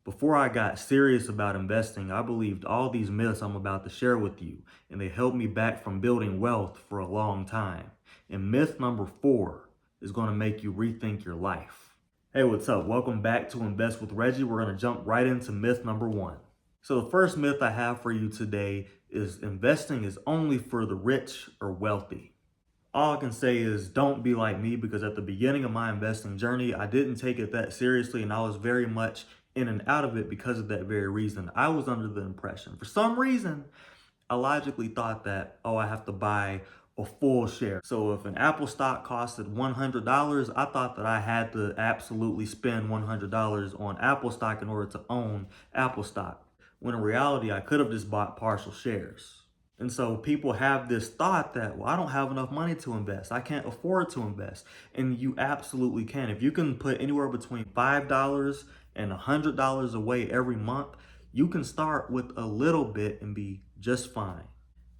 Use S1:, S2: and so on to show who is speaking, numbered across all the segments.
S1: Before I got serious about investing, I believed all these myths I'm about to share with you, and they held me back from building wealth for a long time. And myth number 4 is going to make you rethink your life. Hey, what's up? Welcome back to Invest with Reggie. We're going to jump right into myth number 1. So the first myth I have for you today is investing is only for the rich or wealthy. All I can say is don't be like me, because at the beginning of my investing journey, I didn't take it that seriously, and I was very much in and out of it because of that very reason. I was under the impression, for some reason, I logically thought that, oh, I have to buy a full share. So if an Apple stock costed $100, I thought that I had to absolutely spend $100 on Apple stock in order to own Apple stock, when in reality, I could have just bought partial shares. And so people have this thought that, well, I don't have enough money to invest. I can't afford to invest. And you absolutely can. If you can put anywhere between $5 and $100 away every month, you can start with a little bit and be just fine.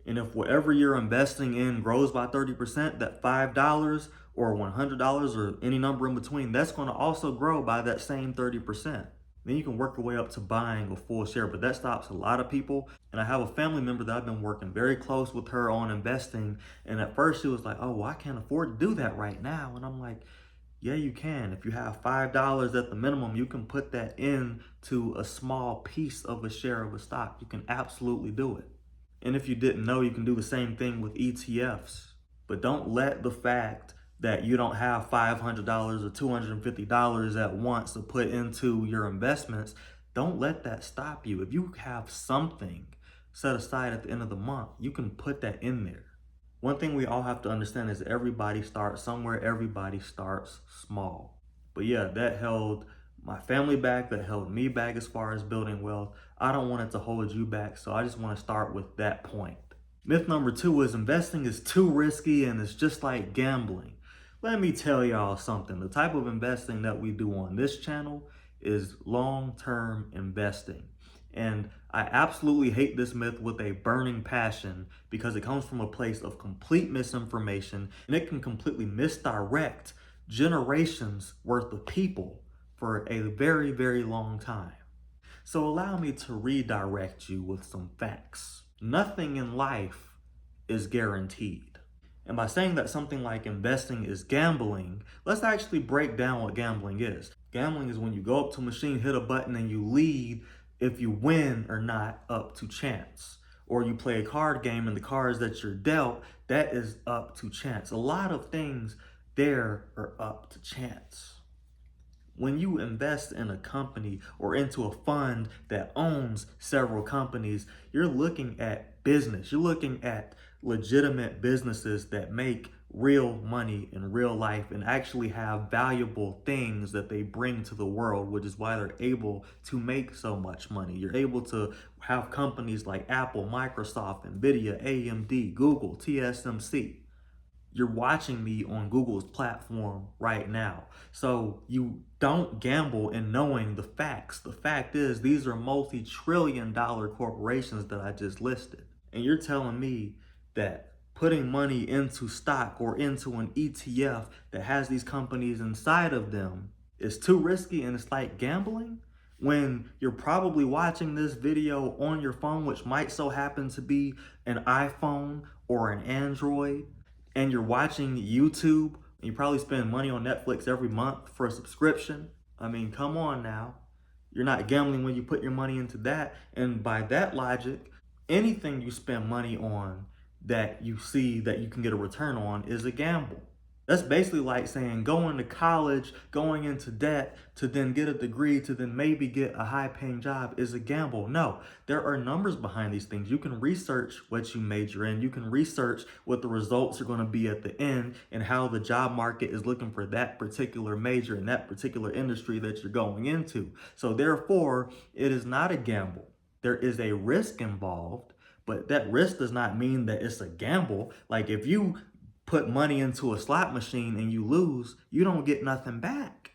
S1: And if whatever you're investing in grows by 30%, that $5 or $100 or any number in between, that's going to also grow by that same 30%. Then you can work your way up to buying a full share, but that stops a lot of people. And I have a family member that I've been working very close with her on investing. And at first she was like, oh, well, I can't afford to do that right now. And I'm like, yeah, you can. If you have $5 at the minimum, you can put that into a small piece of a share of a stock. You can absolutely do it. And if you didn't know, you can do the same thing with ETFs. But don't let the fact that you don't have $500 or $250 at once to put into your investments, don't let that stop you. If you have something set aside at the end of the month, you can put that in there. One thing we all have to understand is everybody starts somewhere, everybody starts small. But yeah, that held my family back, that held me back as far as building wealth. I don't want it to hold you back, so I just want to start with that point. Myth number 2 is investing is too risky and it's just like gambling. Let me tell y'all something. The type of investing that we do on this channel is long-term investing. And I absolutely hate this myth with a burning passion, because it comes from a place of complete misinformation, and it can completely misdirect generations worth of people for a very, very long time. So allow me to redirect you with some facts. Nothing in life is guaranteed. And by saying that something like investing is gambling, let's actually break down what gambling is. Gambling is when you go up to a machine, hit a button, and you lead if you win or not up to chance. Or you play a card game and the cards that you're dealt, that is up to chance. A lot of things there are up to chance. When you invest in a company or into a fund that owns several companies, you're looking at business. You're looking at legitimate businesses that make real money in real life and actually have valuable things that they bring to the world, which is why they're able to make so much money. You're able to have companies like Apple, Microsoft, Nvidia, AMD, Google, TSMC. You're watching me on Google's platform right now. So you don't gamble in knowing the facts. The fact is, these are multi-trillion-dollar corporations that I just listed. And you're telling me that putting money into stock or into an ETF that has these companies inside of them is too risky and it's like gambling? When you're probably watching this video on your phone, which might so happen to be an iPhone or an Android, and you're watching YouTube, and you probably spend money on Netflix every month for a subscription. I mean, come on now. You're not gambling when you put your money into that. And by that logic, anything you spend money on that you see that you can get a return on is a gamble. That's basically like saying going to college, going into debt to then get a degree, to then maybe get a high-paying job is a gamble. No, there are numbers behind these things. You can research what you major in. You can research what the results are going to be at the end and how the job market is looking for that particular major in that particular industry that you're going into. So therefore, it is not a gamble. There is a risk involved, but that risk does not mean that it's a gamble. Like if you put money into a slot machine and you lose, you don't get nothing back.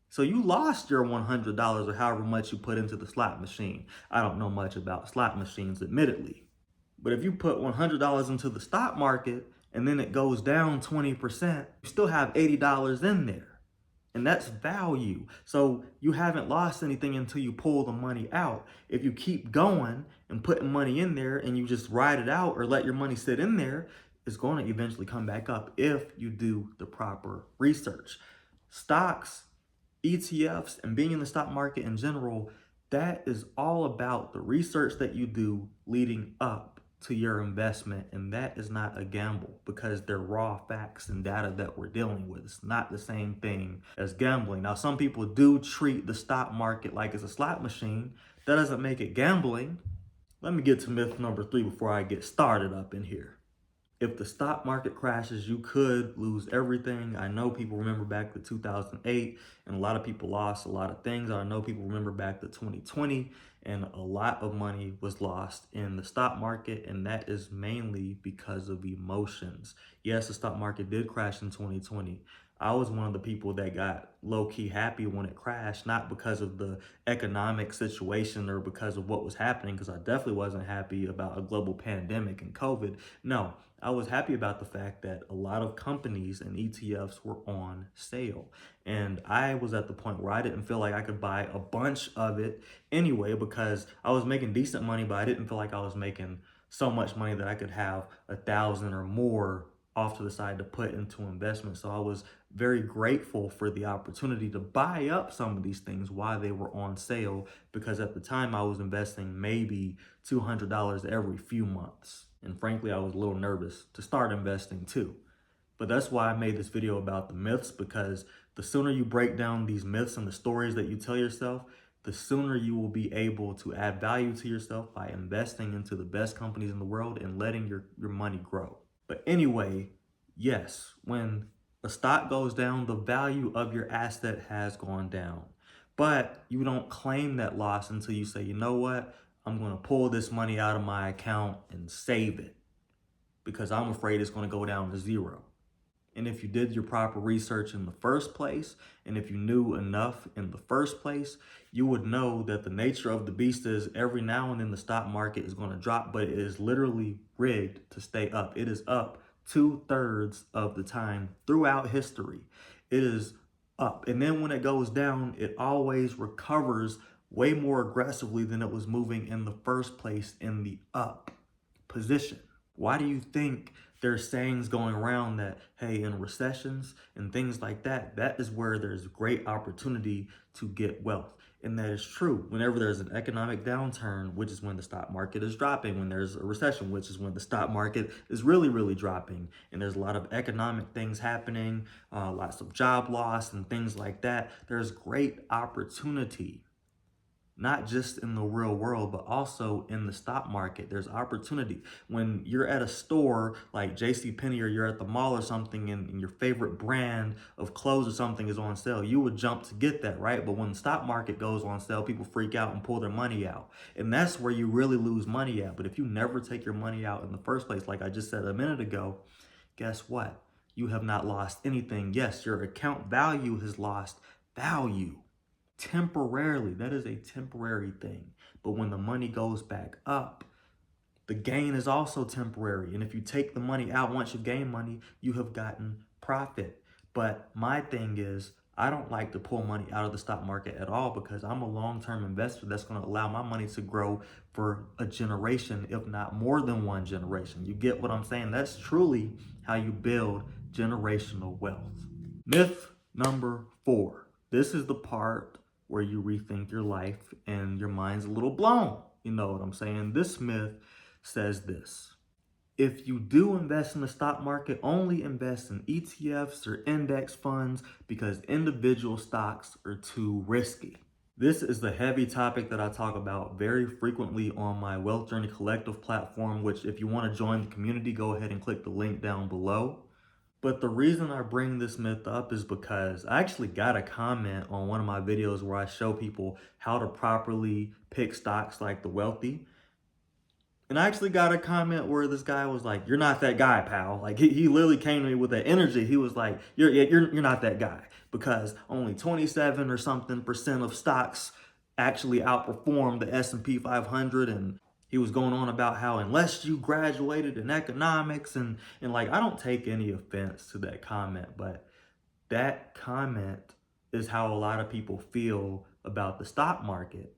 S1: So you lost your $100 or however much you put into the slot machine. I don't know much about slot machines, admittedly. But if you put $100 into the stock market and then it goes down 20%, you still have $80 in there. And that's value. So you haven't lost anything until you pull the money out. If you keep going and putting money in there and you just ride it out or let your money sit in there, it's going to eventually come back up if you do the proper research. Stocks, ETFs, and being in the stock market in general, that is all about the research that you do leading up to your investment. And that is not a gamble because they're raw facts and data that we're dealing with. It's not the same thing as gambling. Now, some people do treat the stock market like it's a slot machine. That doesn't make it gambling. Let me get to myth number 3 before I get started up in here. If the stock market crashes, you could lose everything. I know people remember back to 2008 and a lot of people lost a lot of things. I know people remember back to 2020 and a lot of money was lost in the stock market, and that is mainly because of emotions. Yes, the stock market did crash in 2020. I was one of the people that got low-key happy when it crashed, not because of the economic situation or because of what was happening, because I definitely wasn't happy about a global pandemic and COVID. No, I was happy about the fact that a lot of companies and ETFs were on sale. And I was at the point where I didn't feel like I could buy a bunch of it anyway because I was making decent money, but I didn't feel like I was making so much money that I could have 1,000 or more off to the side to put into investment. So I was very grateful for the opportunity to buy up some of these things while they were on sale, because at the time I was investing maybe $200 every few months. And frankly, I was a little nervous to start investing too. But that's why I made this video about the myths, because the sooner you break down these myths and the stories that you tell yourself, the sooner you will be able to add value to yourself by investing into the best companies in the world and letting your money grow. But anyway, yes, when a stock goes down, the value of your asset has gone down. But you don't claim that loss until you say, you know what? I'm going to pull this money out of my account and save it because I'm afraid it's going to go down to zero. And if you did your proper research in the first place, and if you knew enough in the first place, you would know that the nature of the beast is every now and then the stock market is going to drop, but it is literally rigged to stay up. It is up 2/3 of the time throughout history. It is up. And then when it goes down, it always recovers way more aggressively than it was moving in the first place in the up position. Why do you think there's sayings going around that, hey, in recessions and things like that, that is where there's great opportunity to get wealth? And that is true. Whenever there's an economic downturn, which is when the stock market is dropping, when there's a recession, which is when the stock market is really, really dropping, and there's a lot of economic things happening, lots of job loss and things like that, there's great opportunity. Not just in the real world, but also in the stock market. There's opportunity. When you're at a store like JCPenney or you're at the mall or something and your favorite brand of clothes or something is on sale, you would jump to get that, right? But when the stock market goes on sale, people freak out and pull their money out. And that's where you really lose money at. But if you never take your money out in the first place, like I just said a minute ago, guess what? You have not lost anything. Yes, your account value has lost value. Temporarily, that is a temporary thing. But when the money goes back up, the gain is also temporary. And if you take the money out, once you gain money, you have gotten profit. But my thing is, I don't like to pull money out of the stock market at all because I'm a long-term investor that's going to allow my money to grow for a generation, if not more than one generation. You get what I'm saying? That's truly how you build generational wealth. Myth number 4. This is the part where you rethink your life and your mind's a little blown. You know what I'm saying? This myth says this: if you do invest in the stock market, only invest in ETFs or index funds because individual stocks are too risky. This is the heavy topic that I talk about very frequently on my Wealth Journey Collective platform, which if you want to join the community, go ahead and click the link down below. But the reason I bring this myth up is because I actually got a comment on one of my videos where I show people how to properly pick stocks like the wealthy. And I actually got a comment where this guy was like, "You're not that guy, pal." Like he literally came to me with that energy. He was like, you're not that guy because only 27 or something % of stocks actually outperform the S&P 500. And he was going on about how unless you graduated in economics and like, I don't take any offense to that comment, but that comment is how a lot of people feel about the stock market.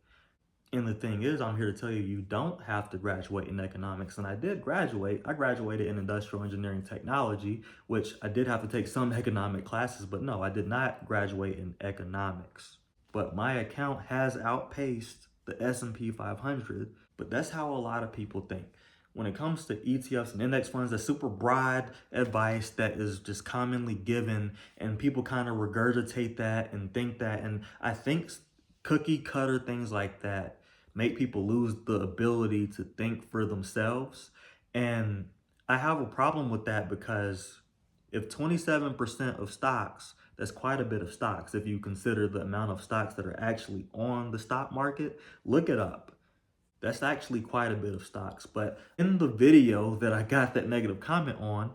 S1: And the thing is, I'm here to tell you, you don't have to graduate in economics. And I did graduate. I graduated in industrial engineering technology, which I did have to take some economic classes, but no, I did not graduate in economics. But my account has outpaced the S&P 500, but that's how a lot of people think. When it comes to ETFs and index funds, that's super broad advice that is just commonly given, and people kind of regurgitate that and think that. And I think cookie cutter things like that make people lose the ability to think for themselves. And I have a problem with that because if 27% of stocks, that's quite a bit of stocks. If you consider the amount of stocks that are actually on the stock market, look it up. That's actually quite a bit of stocks. But in the video that I got that negative comment on,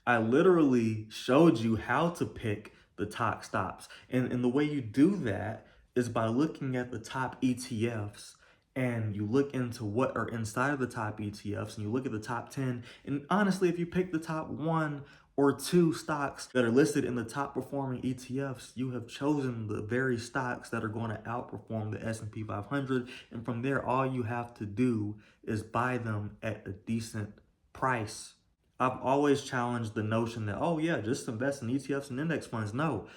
S1: I literally showed you how to pick the top stocks. And the way you do that is by looking at the top ETFs, and you look into what are inside of the top ETFs, and you look at the top 10. And honestly, if you pick the top one or two stocks that are listed in the top performing ETFs, you have chosen the very stocks that are going to outperform the S&P 500. And from there, all you have to do is buy them at a decent price. I've always challenged the notion that, oh yeah, just invest in ETFs and index funds. No,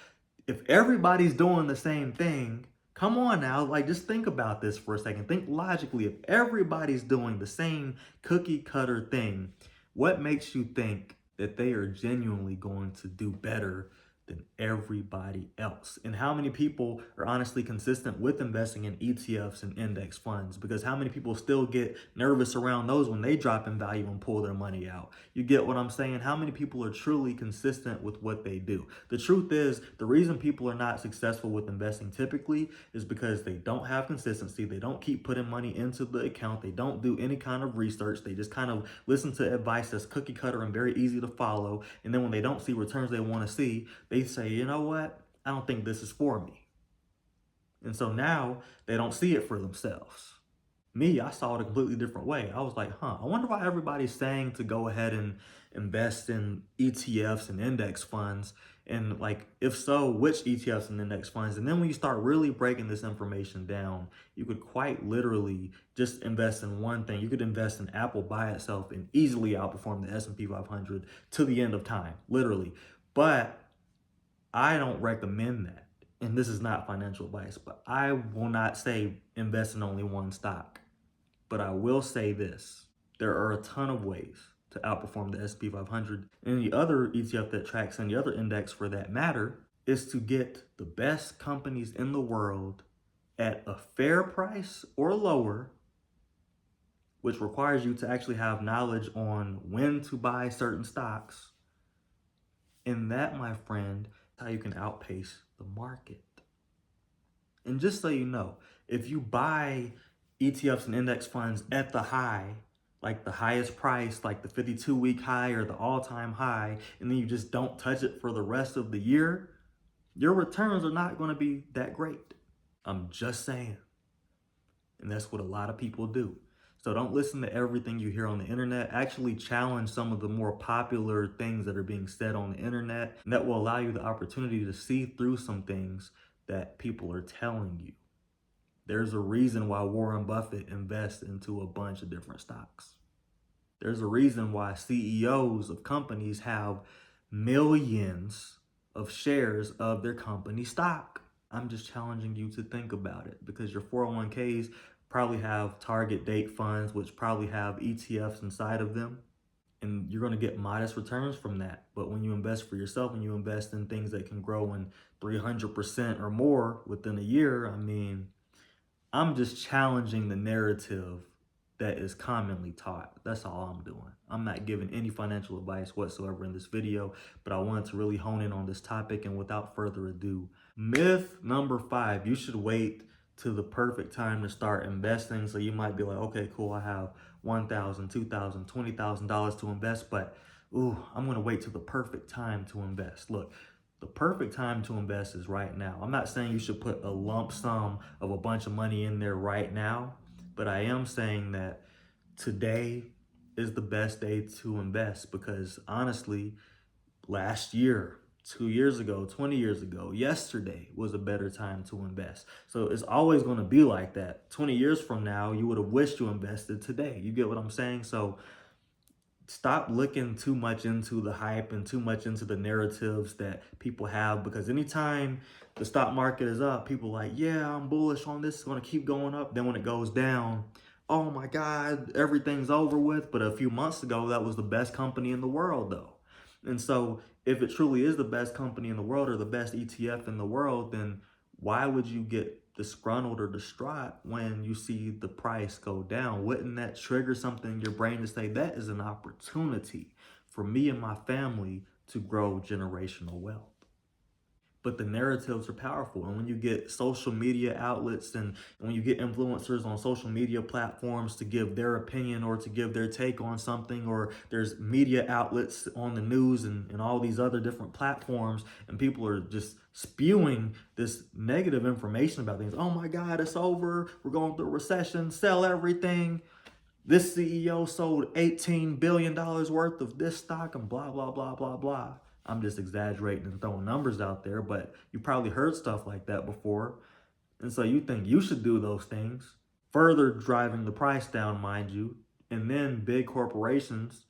S1: if everybody's doing the same thing, come on now, like just think about this for a second. Think logically. If everybody's doing the same cookie cutter thing, what makes you think that they are genuinely going to do better than everybody else? And how many people are honestly consistent with investing in ETFs and index funds? Because how many people still get nervous around those when they drop in value and pull their money out? You get what I'm saying? How many people are truly consistent with what they do? The truth is, the reason people are not successful with investing typically is because they don't have consistency. They don't keep putting money into the account. They don't do any kind of research. They just kind of listen to advice that's cookie cutter and very easy to follow. And then when they don't see returns they want to see, they say, you know what? I don't think this is for me. And so now they don't see it for themselves. Me, I saw it a completely different way. I was like, I wonder why everybody's saying to go ahead and invest in ETFs and index funds. And like, if so, which ETFs and index funds? And then when you start really breaking this information down, you could quite literally just invest in one thing. You could invest in Apple by itself and easily outperform the S&P 500 to the end of time, literally. But I don't recommend that. And this is not financial advice, but I will not say invest in only one stock. But I will say this, there are a ton of ways to outperform the S&P 500 and the other ETF that tracks any other index for that matter is to get the best companies in the world at a fair price or lower, which requires you to actually have knowledge on when to buy certain stocks. And that, my friend, is how you can outpace the market. And just so you know, if you buy ETFs and index funds at the high, like the highest price, like the 52-week high or the all-time high, and then you just don't touch it for the rest of the year, your returns are not going to be that great. I'm just saying. And that's what a lot of people do. So don't listen to everything you hear on the internet. Actually challenge some of the more popular things that are being said on the internet. And that will allow you the opportunity to see through some things that people are telling you. There's a reason why Warren Buffett invests into a bunch of different stocks. There's a reason why CEOs of companies have millions of shares of their company stock. I'm just challenging you to think about it because your 401ks probably have target date funds, which probably have ETFs inside of them. And you're going to get modest returns from that. But when you invest for yourself and you invest in things that can grow in 300% or more within a year, I mean, I'm just challenging the narrative that is commonly taught. That's all I'm doing. I'm not giving any financial advice whatsoever in this video, but I wanted to really hone in on this topic. And without further ado, myth number 5, you should wait to the perfect time to start investing. So you might be like, okay, cool, I have $1,000, $2,000, $20,000 to invest, but I'm gonna wait till the perfect time to invest. Look, the perfect time to invest is right now. I'm not saying you should put a lump sum of a bunch of money in there right now, but I am saying that today is the best day to invest because honestly, last year, 2 years ago, 20 years ago, yesterday was a better time to invest. So it's always going to be like that. 20 years from now, you would have wished you invested today. You get what I'm saying? So stop looking too much into the hype and too much into the narratives that people have, because anytime the stock market is up, people are like, yeah, I'm bullish on this, it's going to keep going up. Then when it goes down, oh my God, everything's over with. But a few months ago, that was the best company in the world, though. And so if it truly is the best company in the world or the best ETF in the world, then why would you get disgruntled or distraught when you see the price go down? Wouldn't that trigger something in your brain to say that is an opportunity for me and my family to grow generational wealth? But the narratives are powerful. And when you get social media outlets and when you get influencers on social media platforms to give their opinion or to give their take on something, or there's media outlets on the news and all these other different platforms, and people are just spewing this negative information about things. Oh my God, it's over. We're going through a recession. Sell everything. This CEO sold $18 billion worth of this stock and blah, blah, blah, blah, blah. I'm just exaggerating and throwing numbers out there, but you probably heard stuff like that before. And so you think you should do those things, further driving the price down, mind you. And then big corporations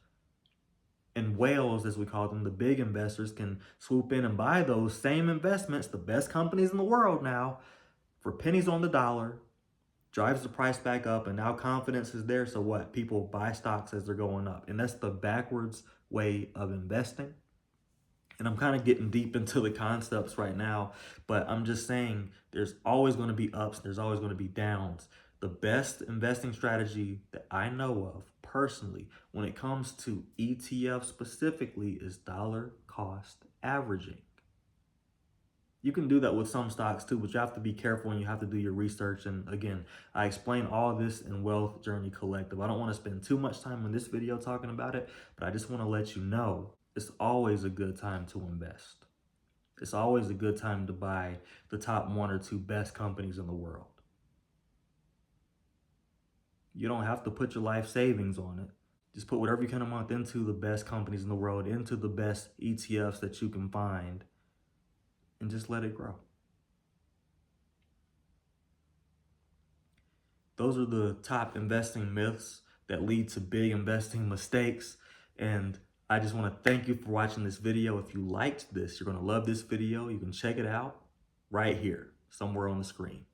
S1: and whales, as we call them, the big investors, can swoop in and buy those same investments, the best companies in the world now, for pennies on the dollar, drives the price back up, and now confidence is there. So what? People buy stocks as they're going up. And that's the backwards way of investing. And I'm kind of getting deep into the concepts right now, but I'm just saying there's always going to be ups, there's always going to be downs. The best investing strategy that I know of personally, when it comes to ETF specifically, is dollar cost averaging. You can do that with some stocks too, but you have to be careful and you have to do your research. And again, I explain all this in Wealth Journey Collective. I don't want to spend too much time in this video talking about it, but I just want to let you know it's always a good time to invest. It's always a good time to buy the top 1 or 2 best companies in the world. You don't have to put your life savings on it. Just put whatever you can a month into the best companies in the world, into the best ETFs that you can find, and just let it grow. Those are the top investing myths that lead to big investing mistakes. And I just want to thank you for watching this video. If you liked this, you're going to love this video. You can check it out right here, somewhere on the screen.